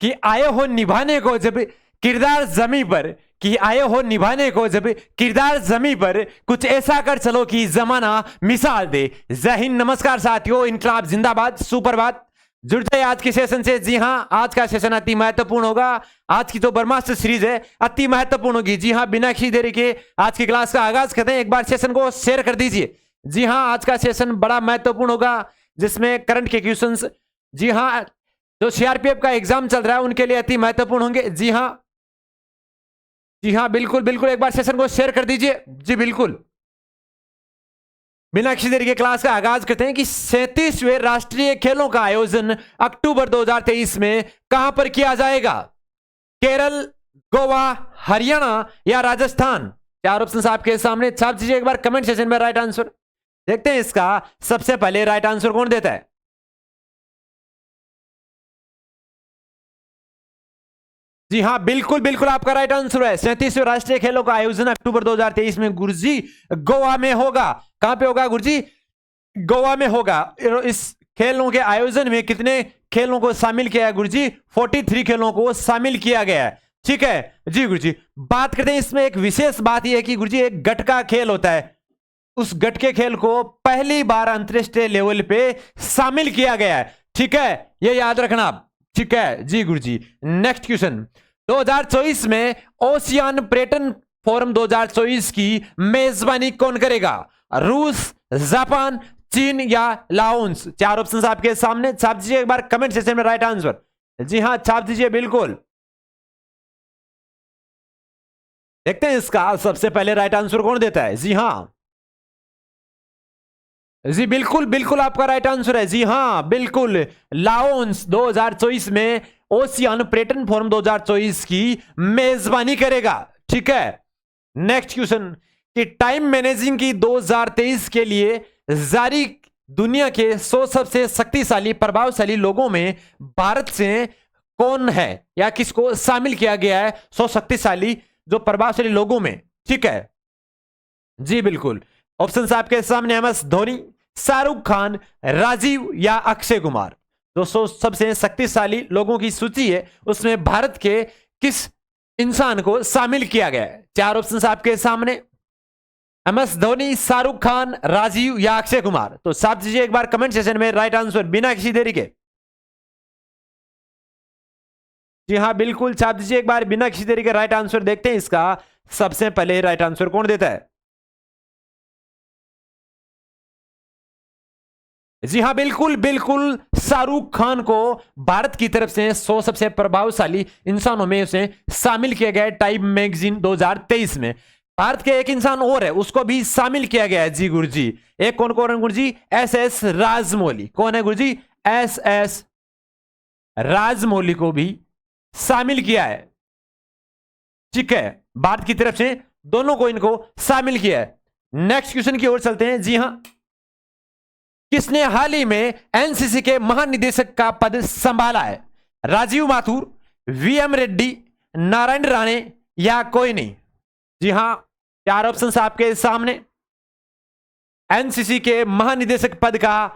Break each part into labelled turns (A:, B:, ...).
A: कि आए हो निभाने को जब किरदार जमी पर, कि आए हो निभाने को जब किरदार जमी पर, कुछ ऐसा कर चलो कि जमाना मिसाल दे। जय हिंद, नमस्कार साथियों, इनकलाब जिंदाबाद, सुप्रभात। जुड़ जाए आज के सेशन से। जी हां, आज का सेशन अति महत्वपूर्ण होगा। आज की जो ब्रह्मास्त्र सीरीज है अति महत्वपूर्ण होगी। जी हां, बिना किसी देरी के आज की क्लास का आगाज करते हैं। एक बार सेशन को शेयर कर दीजिए। जी हां, आज का सेशन बड़ा महत्वपूर्ण होगा, जिसमें करंट के क्वेश्चंस, जी हां, जो सीआरपीएफ का एग्जाम चल रहा है उनके लिए अति महत्वपूर्ण होंगे। जी हां, जी हां, बिल्कुल बिल्कुल, एक बार सेशन को शेयर कर दीजिए। जी बिल्कुल, बिना किसी देरी के क्लास का आगाज करते हैं कि 37वें राष्ट्रीय खेलों का आयोजन अक्टूबर 2023 में कहां पर किया जाएगा? केरल, गोवा, हरियाणा या राजस्थान? चार ऑप्शन आपके सामने, छाप दीजिए एक बार कमेंट सेशन में राइट आंसर। देखते हैं इसका सबसे पहले राइट आंसर कौन देता है। जी हां, बिल्कुल बिल्कुल, आपका राइट आंसर है। 37वें राष्ट्रीय खेलों का आयोजन अक्टूबर 2023 में गुरुजी गोवा में होगा। कहां पे होगा गुरुजी? गोवा में होगा। इस खेलों के आयोजन में कितने खेलों को शामिल किया है गुरुजी? 43 खेलों को शामिल किया गया है। ठीक है जी गुरुजी। बात करते हैं, इसमें एक विशेष बात यह है कि गुरुजी एक गट का खेल होता है, उस गट के खेल को पहली बार अंतरराष्ट्रीय लेवल पे शामिल किया गया है। ठीक है, ये याद रखना आप। ठीक है जी गुरुजी। नेक्स्ट क्वेश्चन, 2024 में ओशियन पर्यटन फोरम 2024 की मेजबानी कौन करेगा? रूस, जापान, चीन या लाओस? चार ऑप्शंस आपके सामने, छाप दीजिए एक बार कमेंट सेक्शन में राइट आंसर। जी हां, छाप दीजिए बिल्कुल। देखते हैं इसका सबसे पहले राइट आंसर कौन देता है। जी हां, जी बिल्कुल बिल्कुल, आपका राइट आंसर है। जी हां बिल्कुल, लाओस 2024 में ओशियन पर्यटन फोरम 2024 की मेजबानी करेगा। ठीक है, नेक्स्ट क्वेश्चन, कि टाइम मैनेजिंग की 2023 के लिए जारी दुनिया के 100 सबसे शक्तिशाली प्रभावशाली लोगों में भारत से कौन है, या किसको शामिल किया गया है 100 शक्तिशाली जो प्रभावशाली लोगों में? ठीक है जी बिल्कुल, ऑप्शंस आपके सामने, एमएस धोनी, शाहरुख खान, राजीव या अक्षय कुमार। 200 सबसे शक्तिशाली लोगों की सूची है, उसमें भारत के किस इंसान को शामिल किया गया है? चार ऑप्शंस आपके सामने, एमएस धोनी, शाहरुख खान, राजीव या अक्षय कुमार। तो साथ दीजिए एक बार कमेंट सेशन में राइट आंसर बिना किसी देरी के। जी हां बिल्कुल, छाप दीजिए एक बार बिना किसी देरी के राइट आंसर। देखते हैं इसका सबसे पहले राइट आंसर कौन देता है। जी हां बिल्कुल बिल्कुल, शाहरुख खान को भारत की तरफ से 100 सबसे प्रभावशाली इंसानों में उसे शामिल किया गया है टाइम मैगजीन 2023 में। भारत के एक इंसान और है, उसको भी शामिल किया गया है। जी गुरुजी, एक कौन है गुरुजी? एस राजमौली। कौन है गुरुजी? एस राजमौली को भी शामिल किया है। ठीक है, भारत की तरफ से दोनों को इनको शामिल किया है। नेक्स्ट क्वेश्चन की ओर चलते हैं। जी हां, किसने हाल ही में एनसीसी के महानिदेशक का पद संभाला है? राजीव माथुर, वीएम रेड्डी, नारायण राणे या कोई नहीं? जी हां, चार ऑप्शंस आपके सामने। एनसीसी के महानिदेशक पद का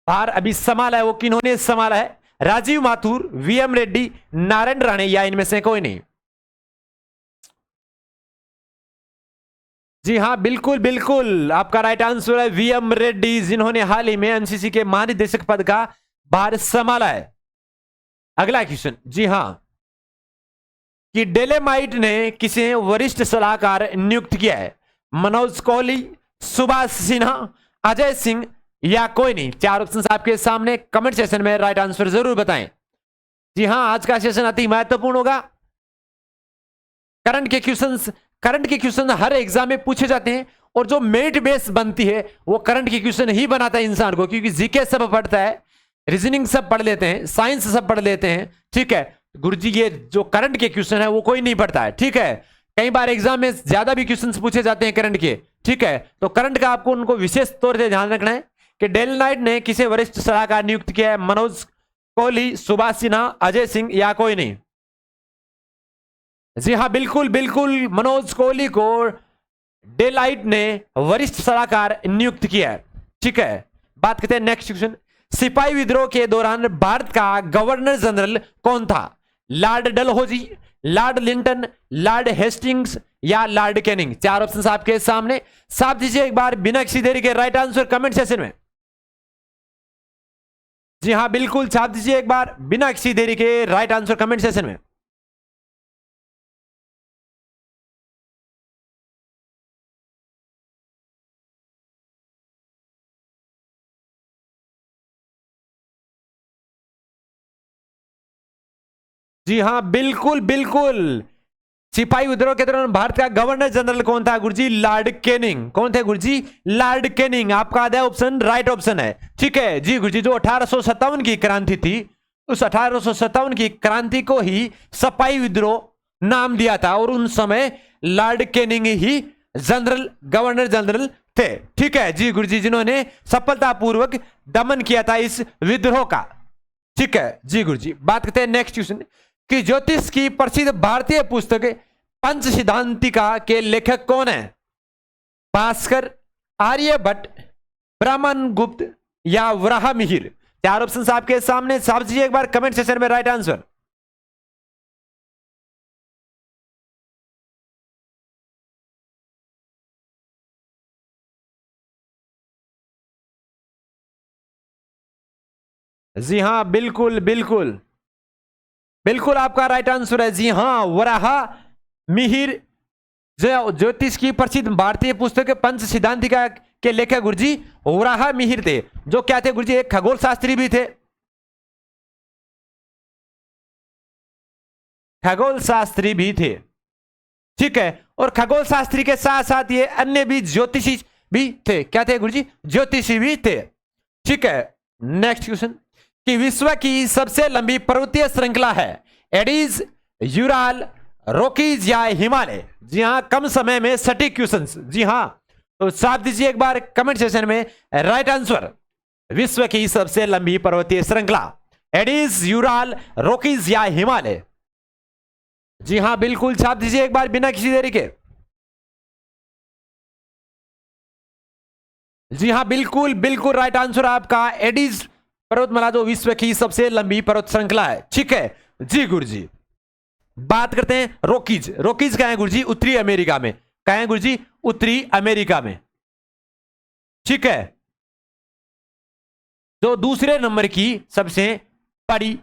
A: भार अभी संभाला है, वो किन्होंने संभाला है? राजीव माथुर, वीएम रेड्डी, नारायण राणे या इनमें से कोई नहीं? जी हां बिल्कुल बिल्कुल, आपका राइट आंसर है वीएम रेड्डी, जिन्होंने हाल ही में एनसीसी के महानिदेशक पद का भार संभाला है। अगला क्वेश्चन, जी हां, कि डेलेमाइट ने किसे वरिष्ठ सलाहकार नियुक्त किया है? मनोज कोहली, सुभाष सिन्हा, अजय सिंह या कोई नहीं? चार ऑप्शन आपके सामने, कमेंट सेशन में राइट आंसर जरूर बताएं। जी हां, आज का सेशन अति महत्वपूर्ण होगा। करंट के क्वेश्चन हर एग्जाम में पूछे जाते हैं, और जो मेरिट बेस बनती है वो करंट के क्वेश्चन ही बनाता है इंसान को, क्योंकि जीके सब पढ़ता है, रीजनिंग सब पढ़ लेते हैं, साइंस सब पढ़ लेते हैं। ठीक है गुरुजी, ये जो करंट के क्वेश्चन है वो कोई नहीं पढ़ता है। ठीक है, कई बार एग्जाम में ज्यादा भी क्वेश्चन पूछे जाते हैं करंट के। ठीक है, तो करंट का आपको उनको विशेष तौर से ध्यान रखना है कि डेलनाइट ने किसे वरिष्ठ सलाहकार नियुक्त किया है? मनोज कोहली, सुभाष सिन्हा, अजय सिंह या कोई नहीं? जी हां बिल्कुल बिल्कुल, मनोज कोहली को डेलाइट ने वरिष्ठ सलाहकार नियुक्त किया है। ठीक है, बात करते हैं नेक्स्ट क्वेश्चन, सिपाही विद्रोह के दौरान भारत का गवर्नर जनरल कौन था? Lord Dalhousie, Lord Linton, Lord Hastings या लॉर्ड कैनिंग? चार ऑप्शन आपके सामने, साफ दीजिए एक बार बिना किसी देरी के राइट आंसर कमेंट सेशन में। जी हां बिल्कुल, छाप दीजिए एक बार बिना किसी देरी के राइट आंसर कमेंट सेशन में। जी हां बिल्कुल बिल्कुल, सिपाही विद्रोह के दौरान भारत का गवर्नर जनरल कौन था गुरुजी? Lord Canning. कौन थे गुरुजी? Lord Canning. आपका आधा ऑप्शन राइट ऑप्शन है, ठीक है जी गुरुजी। जो 1857 की क्रांति थी, उस 1857 की क्रांति को ही सिपाही विद्रोह नाम दिया था और उन समय लॉर्ड कैनिंग ही जनरल गवर्नर जनरल थे, ठीक है जी गुरुजी, जिन्होंने सफलतापूर्वक दमन किया था इस विद्रोह का, ठीक है जी गुरुजी। बात करते हैं नेक्स्ट क्वेश्चन कि ज्योतिष की प्रसिद्ध भारतीय पुस्तक पंच सिद्धांतिका के लेखक कौन है? भास्कर, आर्यभट्ट, ब्राह्मण गुप्त या वराह मिहिर? चार ऑप्शन आपके सामने, साफ दीजिए एक बार कमेंट सेशन में राइट आंसर। जी हां बिल्कुल बिल्कुल बिल्कुल, आपका राइट आंसर है जी हां, वराह मिहिर। जो ज्योतिष की प्रसिद्ध भारतीय पुस्तक पंच सिद्धांतिका के लेखक गुरुजी वराह मिहिर थे, जो क्या थे गुरुजी? एक खगोल शास्त्री भी थे, खगोल शास्त्री भी थे, ठीक है। और खगोल शास्त्री के साथ साथ ये अन्य भी ज्योतिषी भी थे, क्या थे गुरुजी? ज्योतिषी भी थे, ठीक है। नेक्स्ट क्वेश्चन कि विश्व की सबसे लंबी पर्वतीय श्रृंखला है एडीज, यूराल, रॉकीज या हिमालय? जी हां, कम समय में सटीक क्वेश्चंस, जी हां, तो साफ दीजिए एक बार कमेंट सेशन में राइट आंसर। विश्व की सबसे लंबी पर्वतीय श्रृंखला एडीज, यूराल, रॉकीज या हिमालय? जी हां बिल्कुल, छाप दीजिए एक बार बिना किसी देरी के। जी हां बिल्कुल बिल्कुल, राइट आंसर आपका एडीज पर्वतमाला, जो विश्व की सबसे लंबी पर्वत श्रृंखला है, ठीक है जी गुरुजी। बात करते हैं रॉकीज। रॉकीज कहां है गुरुजी? उत्तरी अमेरिका में। कहां है गुरुजी? उत्तरी अमेरिका में, ठीक है। जो दूसरे नंबर की सबसे बड़ी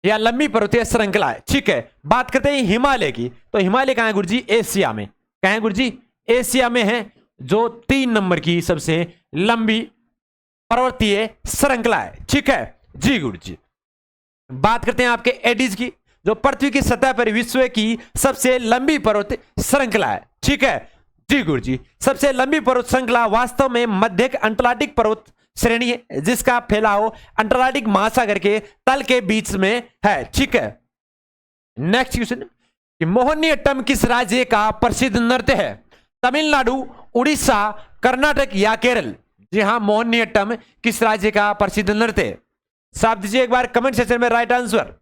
A: या लंबी पर्वतीय श्रृंखला है, ठीक है। बात करते हैं हिमालय की, तो हिमालय कहां है गुरुजी? एशिया में। कहां है गुरुजी? एशिया में है, जो 3 नंबर की सबसे लंबी पर्वतीय श्रृंखला है, ठीक है जी गुरुजी। बात करते हैं आपके एडीज की, जो पृथ्वी की सतह पर विश्व की सबसे लंबी पर्वत श्रृंखला है, ठीक है जी गुरुजी। सबसे लंबी पर्वत श्रृंखला वास्तव में मध्य अंटार्कटिक पर्वत श्रेणी है, जिसका फैलाव अंटार्कटिक महासागर के तल के बीच में है, ठीक है। नेक्स्ट क्वेश्चन कि मोहिनीअट्टम किस राज्य का प्रसिद्ध नृत्य है? तमिलनाडु, उड़ीसा, कर्नाटक या केरल? जी हां, मोहिनीअट्टम किस राज्य का प्रसिद्ध नृत्य है? साफ दीजिए एक बार कमेंट सेक्शन में राइट आंसर।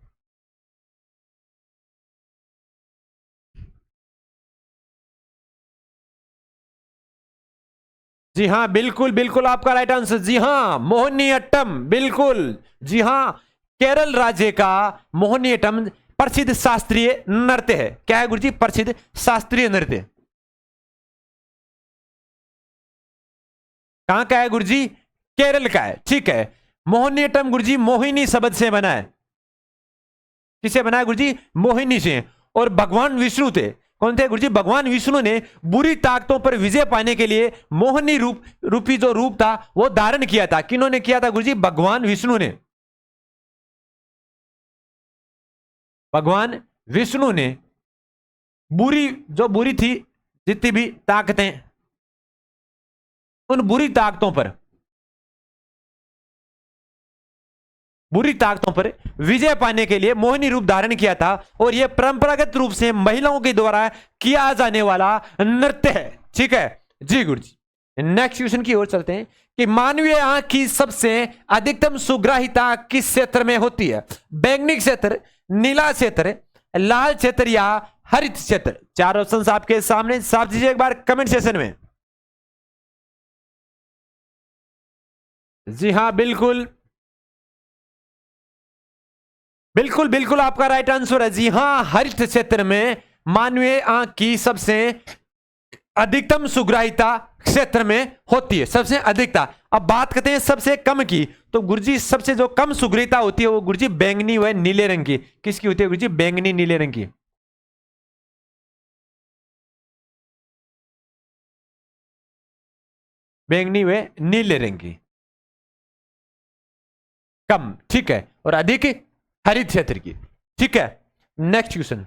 A: जी हां बिल्कुल बिल्कुल, आपका राइट आंसर, जी हां मोहिनीअट्टम, बिल्कुल जी हां, केरल राज्य का मोहिनीअट्टम प्रसिद्ध शास्त्रीय नृत्य है। क्या है गुरुजी? प्रसिद्ध शास्त्रीय नृत्य। कहां का है गुरुजी? केरल का है, ठीक है। मोहिनीअट्टम गुरुजी मोहिनी शब्द से बना है। किसे बना है गुरुजी? मोहिनी से। और भगवान विष्णु थे, कौन थे गुरुजी? भगवान विष्णु ने बुरी ताकतों पर विजय पाने के लिए मोहिनी रूपी जो रूप था वो धारण किया था। किन्होंने किया था गुरुजी? भगवान विष्णु ने। भगवान विष्णु ने बुरी थी जितनी भी ताकतें, उन बुरी ताकतों पर विजय पाने के लिए मोहिनी रूप धारण किया था। और यह परंपरागत रूप से महिलाओं के द्वारा किया जाने वाला नृत्य है, ठीक है जी गुरुजी। नेक्स्ट क्वेश्चन की ओर चलते हैं कि मानवीय आंख की सबसे अधिकतम सुग्राहिता किस क्षेत्र में होती है? बैंगनी क्षेत्र, नीला क्षेत्र, लाल क्षेत्र या हरित क्षेत्र? चार ऑप्शन आपके सामने, साफ दीजिए एक बार कमेंट सेशन में। जी हां बिल्कुल, बिल्कुल बिल्कुल आपका राइट आंसर है। जी हां, हरित क्षेत्र में मानवीय आंख की सबसे अधिकतम सुग्राहिता क्षेत्र में होती है, सबसे अधिकता। अब बात करते हैं सबसे कम की, तो गुरुजी सबसे जो कम सुग्राहिता होती है वो गुरुजी बैंगनी व नीले रंग की। किसकी होती है गुरुजी? बैंगनी नीले रंग की। बैंगनी व नीले रंग की कम, ठीक है, और अधिक हरित क्षेत्र की, ठीक है। नेक्स्ट क्वेश्चन,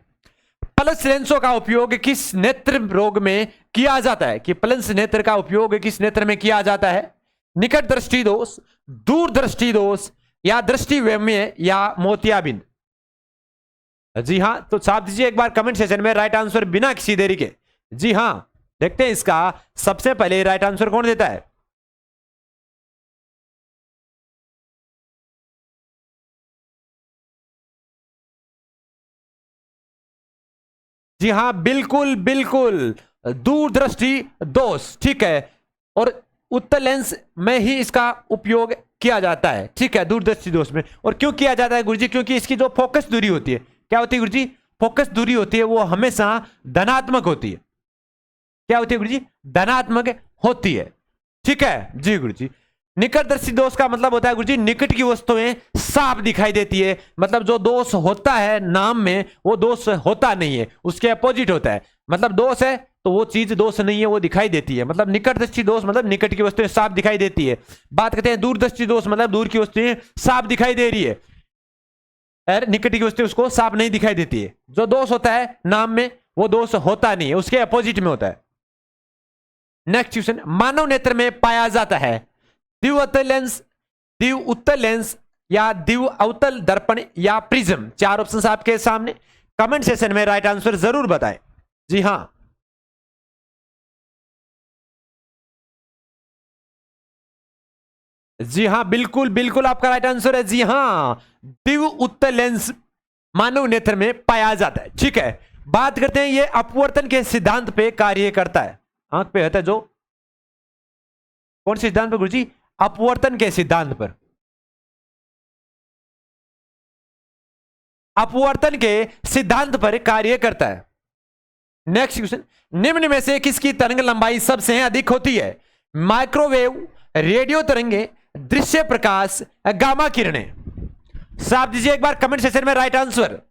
A: प्लस लेंसों का उपयोग किस नेत्र रोग में किया जाता है? कि प्लस नेत्र का उपयोग किस नेत्र में किया जाता है? निकट दृष्टि दोष, दूर दृष्टि दोष, या दृष्टि वैम्य, या मोतियाबिंद? जी हां, तो छाप दीजिए एक बार कमेंट सेक्शन में राइट आंसर बिना किसी देरी के। जी हां, देखते हैं इसका सबसे पहले राइट आंसर कौन देता है। जी हां, बिल्कुल बिल्कुल, दूरदृष्टि दोष, ठीक है, और उत्तल लेंस में ही इसका उपयोग किया जाता है, ठीक है, दूरदृष्टि दोष में। और क्यों किया जाता है गुरुजी? क्योंकि इसकी जो फोकस दूरी होती है, क्या होती है गुरुजी? फोकस दूरी होती है वो हमेशा धनात्मक होती है। क्या होती है गुरुजी? धनात्मक होती है, ठीक है जी गुरुजी। निकटदर्शी दोष का मतलब होता है गुरुजी निकट की वस्तुएं साफ दिखाई देती है। मतलब जो दोष होता है नाम में वो दोष होता नहीं है, उसके अपोजिट होता है। मतलब दोष है तो वो चीज दोष नहीं है, वो दिखाई देती है। मतलब निकटदर्शी दोष मतलब निकट की वस्तुएं साफ दिखाई देती है। बात करते हैं दूरदर्शी दोष, मतलब दूर की वस्तुएं साफ दिखाई दे रही है, निकट की वस्तु उसको साफ नहीं दिखाई देती है। जो दोष होता है नाम में वो दोष होता नहीं है, उसके अपोजिट में होता है। नेक्स्ट क्वेश्चन, मानव नेत्र में पाया जाता है दिव्य उत्तल लेंस, दिव्य उत्तल लेंस, या दिव्य अवतल दर्पण, या प्रिज्म? चार ऑप्शन आपके सामने, कमेंट सेक्शन में राइट आंसर जरूर बताएं। जी हां, जी हां, बिल्कुल बिल्कुल आपका राइट आंसर है। जी हां, दिव्य उत्तल लेंस मानव नेत्र में पाया जाता है, ठीक है। बात करते हैं ये अपवर्तन के सिद्धांत पे कार्य करता है। आंख पे होता है जो, कौन से सिद्धांत पर गुरुजी? अपवर्तन के सिद्धांत पर, अपवर्तन के सिद्धांत पर कार्य करता है। नेक्स्ट क्वेश्चन, निम्न में से किसकी तरंग लंबाई सबसे अधिक होती है? माइक्रोवेव, रेडियो तरंगे, दृश्य प्रकाश, गामा किरणें? साफ दीजिए एक बार कमेंट सेक्शन में राइट आंसर।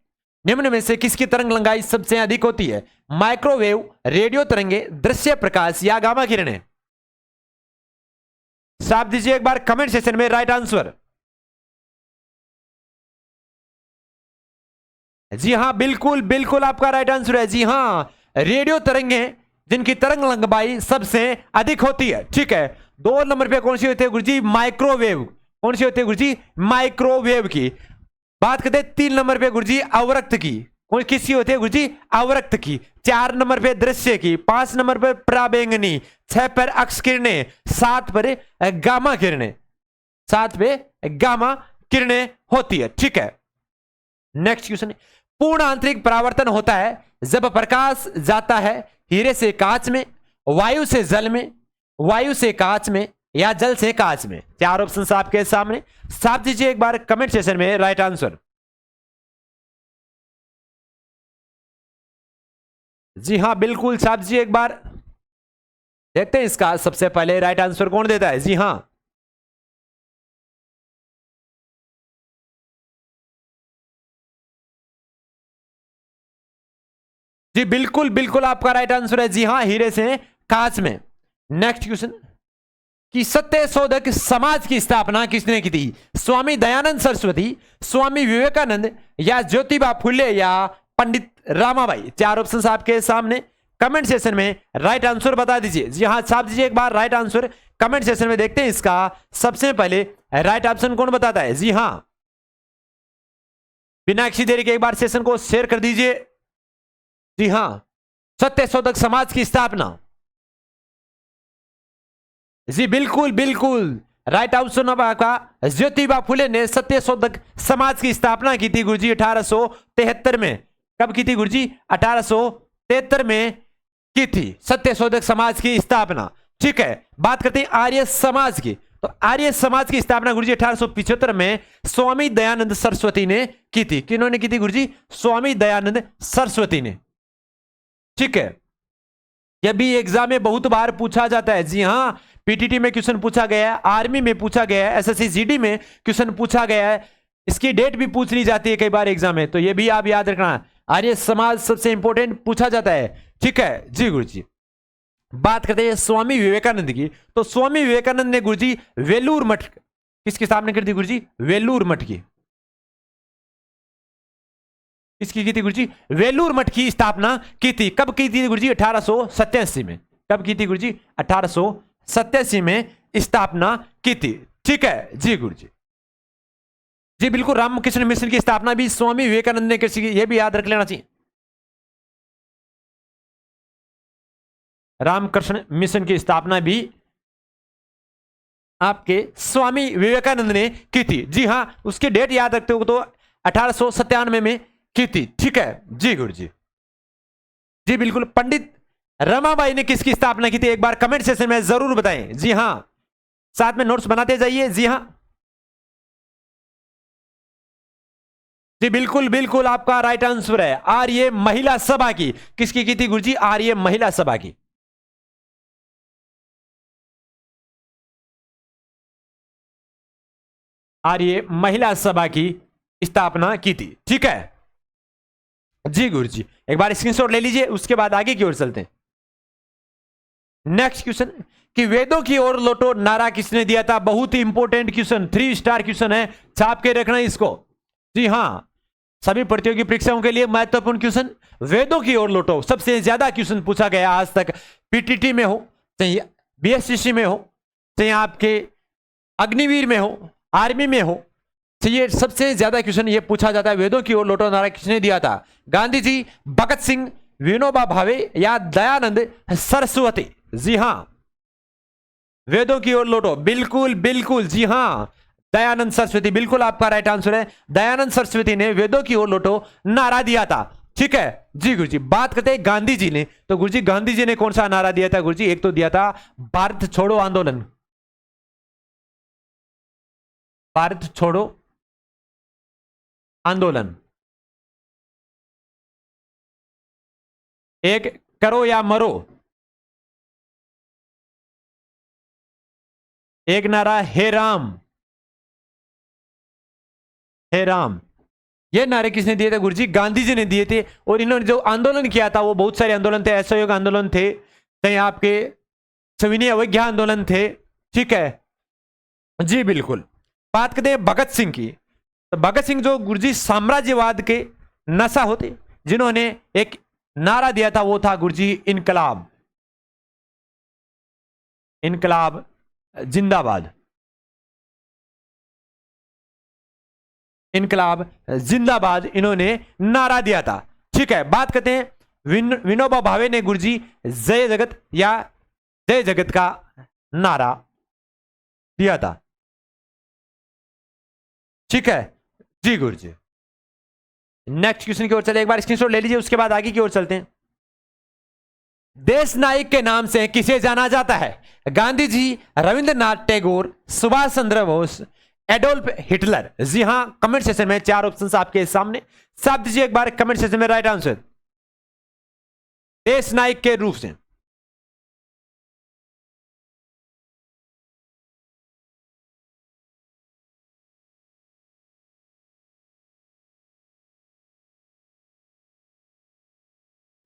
A: निम्न में से किसकी तरंग लंबाई सबसे अधिक होती है? माइक्रोवेव, रेडियो तरंगे, दृश्य प्रकाश, या गामा किरणें? साफ दीजिए एक बार कमेंट सेक्शन में राइट आंसर। जी हां, बिल्कुल बिल्कुल आपका राइट आंसर है। जी हां, रेडियो तरंगे जिनकी तरंग लंबाई सबसे अधिक होती है, ठीक है। 2 नंबर पे कौन सी होती है गुरुजी? माइक्रोवेव। कौन सी होती है गुरुजी? माइक्रोवेव की। बात करते हैं 3 नंबर पे गुरुजी अवरक्त की। कौन किसकी होती है गुरुजी? अवरक्त की। 4 नंबर पे दृश्य की, 5 नंबर पे पराबैंगनी, 6 पर अक्स किरणें, 7 पर गामा किरणें, 7 पे गामा किरणें होती है, ठीक है। नेक्स्ट क्वेश्चन, पूर्ण आंतरिक परावर्तन होता है जब प्रकाश जाता है हीरे से कांच में, वायु से जल में, वायु से कांच में, या जल से कांच में? चार ऑप्शन आपके सामने, साफ दीजिए एक बार कमेंट सेक्शन में राइट आंसर। जी हां, बिल्कुल साफ दीजिए एक बार। देखते हैं इसका सबसे पहले राइट आंसर कौन देता है। जी हां, जी बिल्कुल बिल्कुल आपका राइट आंसर है। जी हां, हीरे से कांच में। नेक्स्ट क्वेश्चन, कि सत्य शोधक समाज की स्थापना किसने की थी? स्वामी दयानंद सरस्वती, स्वामी विवेकानंद, या ज्योतिबा फुले, या पंडित रामाबाई? चार ऑप्शन आपके सामने, कमेंट सेक्शन में राइट आंसर बता दीजिए। जी हां, छाप दीजिए एक बार राइट आंसर कमेंट सेक्शन में। देखते हैं इसका सबसे पहले राइट ऑप्शन कौन बताता है। जी हां, बिना किसी देरी के एक बार सेशन को शेयर कर दीजिए। जी हां, सत्य शोधक समाज की स्थापना, जी बिल्कुल बिल्कुल राइट ऑप्शन आपका ज्योतिबा फुले ने सत्य शोधक समाज की स्थापना की थी गुरुजी 1873 में। कब की थी गुरुजी? 1873 में की थी सत्य शोधक समाज की स्थापना, ठीक है। बात करते हैं आर्य समाज की, तो आर्य समाज की स्थापना गुरुजी 1875 में स्वामी दयानंद सरस्वती ने की थी। किन्होंने की थी गुरुजी? स्वामी दयानंद सरस्वती ने। ठीक है, यह भी एग्जाम में बहुत बार पूछा जाता है। जी हां, पीटीटी में क्वेश्चन पूछा गया है, आर्मी में पूछा गया है, एसएससी जीडी में क्वेश्चन पूछा गया है, इसकी डेट भी पूछ ली जाती है कई बार एग्जाम में, तो यह भी आप याद रखना। आर्य समाज सबसे इंपॉर्टेंट पूछा जाता है। ठीक है जी गुरुजी। बात करते हैं स्वामी विवेकानंद की, तो स्वामी विवेकानंद ने गुरुजी वेलूर मठ किसकी स्थापना की थी गुरुजी? वेलूर मठ की। किसकी की थी गुरुजी? वेलूर मठ की स्थापना की थी। कब की थी गुरुजी? 1887 में। कब की थी गुरुजी? 1887 में स्थापना की थी। ठीक है जी गुरुजी। जी बिल्कुल, रामकृष्ण मिशन की स्थापना भी स्वामी विवेकानंद ने की, यह भी याद रख लेना चाहिए। रामकृष्ण मिशन की स्थापना भी आपके स्वामी विवेकानंद ने की थी। जी हां, उसकी डेट याद रखते हो तो 1897 में की थी। ठीक है जी गुरुजी। जी बिल्कुल, पंडित रमाबाई ने किसकी स्थापना की थी? एक बार कमेंट सेक्शन में जरूर बताएं। जी हां, साथ में नोट्स बनाते जाइए। जी हां जी बिल्कुल बिल्कुल, आपका राइट आंसर है आर्य महिला सभा की। किसकी की थी गुरुजी? आर्य महिला सभा की। आर्य महिला सभा की स्थापना की थी। ठीक है जी गुरुजी, एक बार स्क्रीनशॉट ले लीजिए, उसके बाद आगे की ओर चलते हैं। नेक्स्ट क्वेश्चन कि वेदों की ओर लौटो नारा किसने दिया था? बहुत ही इंपॉर्टेंट क्वेश्चन, 3 स्टार क्वेश्चन है, छाप के रखना इसको। जी हां, सभी प्रतियोगी परीक्षाओं के लिए महत्वपूर्ण क्वेश्चन। वेदों की ओर लौटो सबसे ज्यादा क्वेश्चन पूछा गया आज तक, पीटीटी में हो चाहे बीएससीसी में हो चाहे आपके अग्निवीर में हो, आर्मी में हो, तो ये सबसे ज्यादा क्वेश्चन ये पूछा जाता है। वेदों की ओर लौटो नारा किसने दिया था? गांधी जी, भगत सिंह, विनोबा भावे या दयानंद सरस्वती? जी हां, वेदों की ओर लौटो, बिल्कुल बिल्कुल, जी हां, दयानंद सरस्वती, बिल्कुल आपका राइट आंसर है। दयानंद सरस्वती ने वेदों की ओर लौटो नारा दिया था। ठीक है जी गुरुजी। बात करते हैं गांधी जी ने, तो गुरुजी गांधी जी ने कौन सा नारा दिया था गुरुजी? एक तो दिया था भारत छोड़ो आंदोलन, भारत छोड़ो आंदोलन, एक करो या मरो, एक नारा हे राम, हे राम। ये नारे किसने दिए थे गुरुजी? गांधी जी ने दिए थे। और इन्होंने जो आंदोलन किया था वो बहुत सारे आंदोलन थे, असहयोग आंदोलन थे, चाहे आपके सविनय अवज्ञा आंदोलन थे। ठीक है जी बिल्कुल। बात करते हैं भगत सिंह की, तो भगत सिंह जो गुरुजी साम्राज्यवाद के नशा होते, जिन्होंने एक नारा दिया था वो था गुरुजी इनकलाब, इनकलाब जिंदाबाद, इनकलाब जिंदाबाद इन्होंने नारा दिया था। ठीक है, बात करते हैं विनोबा भावे ने गुरुजी जय जगत या जय जगत का नारा दिया था। ठीक है जी गुरुजी। नेक्स्ट क्वेश्चन की ओर चले, एक बार स्क्रीनशॉट ले लीजिए, उसके बाद आगे की ओर चलते हैं। देश नायक के नाम से किसे जाना जाता है? Gandhi ji, Rabindranath Tagore, Subhash Chandra Bose, Adolf Hitler? जी हां, कमेंट सेक्शन में 4 ऑप्शंस आपके सामने, साफ दीजिए एक बार कमेंट सेक्शन में राइट आंसर देश नायक के रूप से।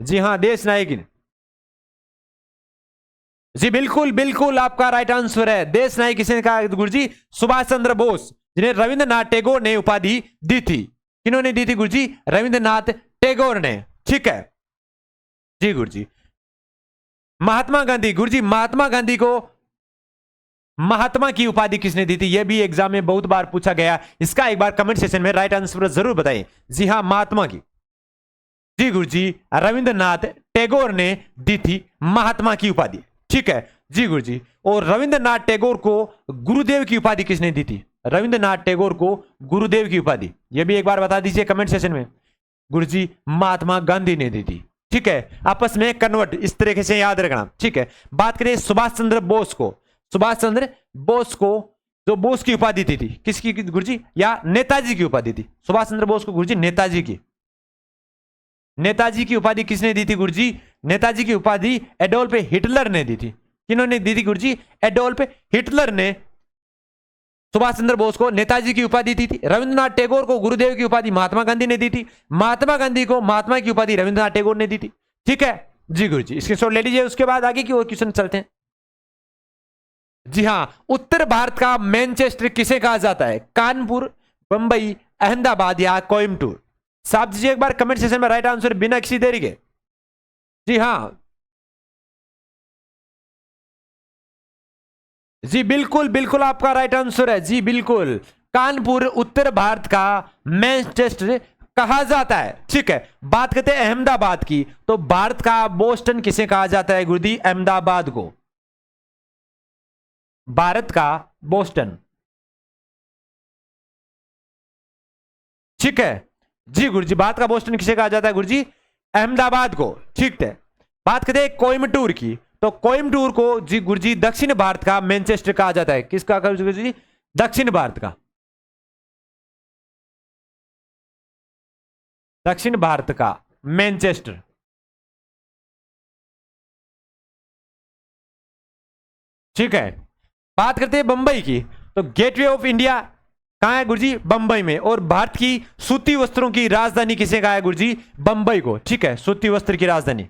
A: जी हां, देश नायक, जी बिल्कुल बिल्कुल, आपका राइट आंसर है। देश नायक किसने कहा गुरुजी? सुभाष चंद्र बोस, जिन्हें रविंद्रनाथ टैगोर ने उपाधि दी थी। किन्होंने दी थी गुरुजी? रविंद्रनाथ टैगोर ने। ठीक है जी गुरुजी। महात्मा गांधी, गुरुजी महात्मा गांधी को महात्मा की उपाधि किसने दी थी? यह भी एग्जाम में बहुत बार पूछा गया, इसका एक बार कमेंट सेक्शन में राइट आंसर जरूर बताएं। जी हां, महात्मा की, जी गुरुजी रविंद्रनाथ टैगोर ने दी थी महात्मा की उपाधि। ठीक है जी गुरुजी। और रविंद्रनाथ टैगोर को गुरुदेव की उपाधि किसने दी थी? रविंद्रनाथ टैगोर को गुरुदेव की उपाधि, यह भी एक बार बता दीजिए कमेंट सेक्शन में। गुरुजी महात्मा गांधी ने दी थी। ठीक है, आपस में कन्वर्ट इस तरीके से याद रखना। ठीक है, बात करें सुभाष चंद्र बोस को, सुभाष चंद्र बोस को जो बोस की उपाधि दी थी, किसकी गुरुजी, या नेताजी की उपाधि थी, सुभाष चंद्र बोस को गुरुजी नेताजी की, नेताजी की उपाधि किसने दी थी गुरुजी, नेताजी की उपाधि एडोल्फ हिटलर ने दी थी। किन्होंने दी थी गुरुजी, एडोल्फ हिटलर ने सुभाष चंद्र बोस को नेताजी की उपाधि दी थी। रविंद्रनाथ टैगोर को गुरुदेव की उपाधि महात्मा गांधी ने दी थी। महात्मा गांधी को महात्मा की उपाधि रविंद्रनाथ टैगोर ने दी थी। ठीक है जी गुरुजी, स्क्रीनशॉट ले लीजिए। उसके बाद आगे की ओर क्वेश्चन चलते हैं। जी हां, उत्तर भारत का मैनचेस्टर किसे कहा जाता है, कानपुर, बंबई, अहमदाबाद या कोयम्बटूर। साहब दीजिए एक बार कमेंट सेक्शन में राइट आंसर बिना किसी देरी के। जी हां जी बिल्कुल बिल्कुल आपका राइट आंसर है जी बिल्कुल। कानपुर उत्तर भारत का मैनचेस्टर कहा जाता है। ठीक है, बात करते हैं अहमदाबाद की, तो भारत का बोस्टन किसे कहा जाता है गुरुजी, अहमदाबाद को, भारत का बोस्टन। ठीक है जी गुरुजी, भारत का बोस्टन किसे कहा जाता है गुरुजी, अहमदाबाद को। ठीक है, बात करते हैं कोयम्बटूर की, तो कोयम्बटूर को जी गुरुजी दक्षिण भारत का मैनचेस्टर कहा जाता है। किसका गुरुजी, दक्षिण भारत का, दक्षिण भारत का मैनचेस्टर। ठीक है, बात करते हैं बंबई की, तो गेटवे ऑफ इंडिया कहां है गुरुजी, बंबई में। और भारत की सूती वस्त्रों की राजधानी किसे कहा है गुरुजी, बंबई को। ठीक है, सूती वस्त्र की राजधानी,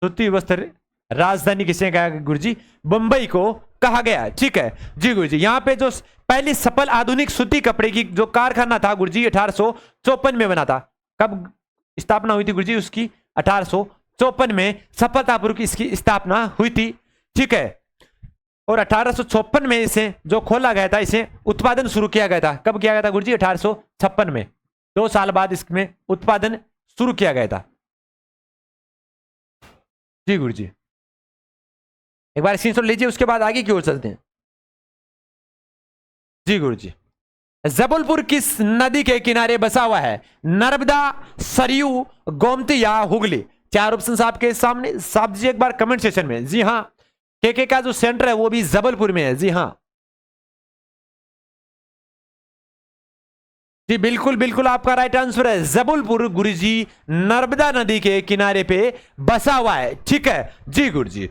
A: सूती वस्त्र राजधानी किसे कहा है गुरुजी, बंबई को कहा गया। ठीक है जी गुरुजी, यहां पे जो पहली सफल आधुनिक सूती कपड़े की जो कारखाना था गुरुजी 1854 में बना था। कब स्थापना हुई थी गुरुजी उसकी, 1854 में सफलतापूर्वक इसकी स्थापना हुई थी। ठीक है, और 1856 में इसे जो खोला गया था, इसे उत्पादन शुरू किया गया था। कब किया गया था गुरुजी, 1856 में, 2 साल बाद इसमें उत्पादन शुरू किया गया था। जी गुरुजी, एक बार स्क्रीनशॉट लीजिए, उसके बाद आगे की ओर चलते हैं। जी गुरुजी, जबलपुर किस नदी के किनारे बसा हुआ है, नर्मदा, सरयू, गोमती या हुगली। 4 ऑप्शन आपके सामने, साफ दीजिए एक बार कमेंट सेक्शन में। जी हाँ, के का जो सेंटर है वो भी जबलपुर में है। जी हाँ जी बिल्कुल बिल्कुल आपका राइट आंसर है जबलपुर गुरुजी, नर्मदा नदी के किनारे पे बसा हुआ है। ठीक है जी गुरुजी,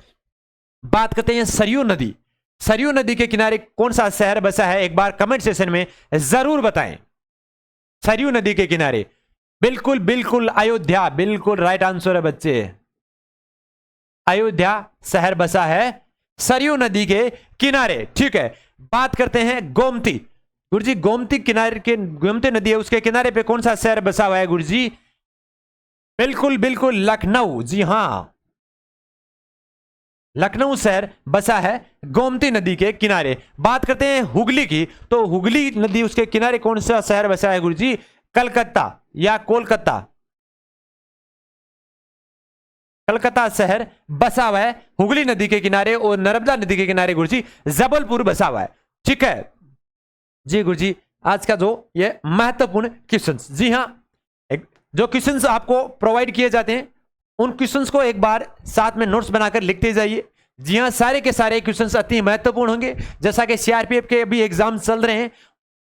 A: बात करते हैं सरयू नदी। सरयू नदी के किनारे कौन सा शहर बसा है, एक बार कमेंट सेक्शन में जरूर बताएं। सरयू नदी के किनारे, बिल्कुल बिल्कुल अयोध्या, बिल्कुल राइट आंसर है बच्चे, अयोध्या शहर बसा है सरयू नदी के किनारे। ठीक है, बात करते हैं गोमती। गुरुजी गोमती किनारे के, गोमती नदी है उसके किनारे पे कौन सा शहर बसा हुआ है गुरुजी, बिल्कुल बिल्कुल लखनऊ। जी हां, लखनऊ शहर बसा है गोमती नदी के किनारे। बात करते हैं हुगली की, तो हुगली नदी उसके किनारे कौन सा शहर बसा है गुरुजी, कलकत्ता या कोलकाता, कलकत्ता शहर बसा हुआ है हुगली नदी के किनारे। और नर्मदा नदी के किनारे गुरुजी जबलपुर बसा हुआ है। ठीक है जी गुरुजी, आज का जो ये महत्वपूर्ण क्वेश्चंस, जी हां जो क्वेश्चंस आपको प्रोवाइड किए जाते हैं उन क्वेश्चंस को एक बार साथ में नोट्स बनाकर लिखते जाइए। जी हां, सारे के सारे क्वेश्चंस अति महत्वपूर्ण होंगे। जैसा कि सीआरपीएफ के अभी एग्जाम चल रहे हैं,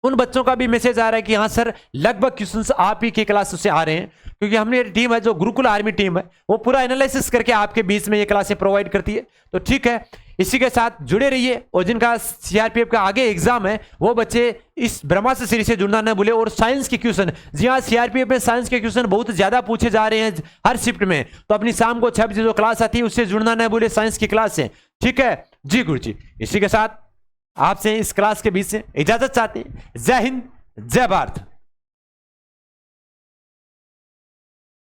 A: उन बच्चों का भी मैसेज आ रहा है कि हाँ सर लगभग क्वेश्चंस आप ही के क्लास से आ रहे हैं, क्योंकि हमने टीम है जो गुरुकुल आर्मी टीम है वो पूरा एनालिसिस करके आपके बीच में ये क्लासें प्रोवाइड करती है। तो ठीक है, इसी के साथ जुड़े रहिए। और जिनका सीआरपीएफ का आगे एग्जाम है वो बच्चे इस ब्रह्मास्त्र सीरीज से जुड़ना न भूले। और साइंस के क्वेश्चन, जी हाँ सीआरपीएफ में साइंस के क्वेश्चन बहुत ज्यादा पूछे जा रहे हैं हर शिफ्ट में, तो अपनी शाम को 6 बजे जो क्लास आती है उससे जुड़ना न भूले साइंस की क्लास से। ठीक है जी गुरुजी, इसी के साथ आपसे इस क्लास के बीच से इजाजत चाहते हैं। जय हिंद, जय भारत।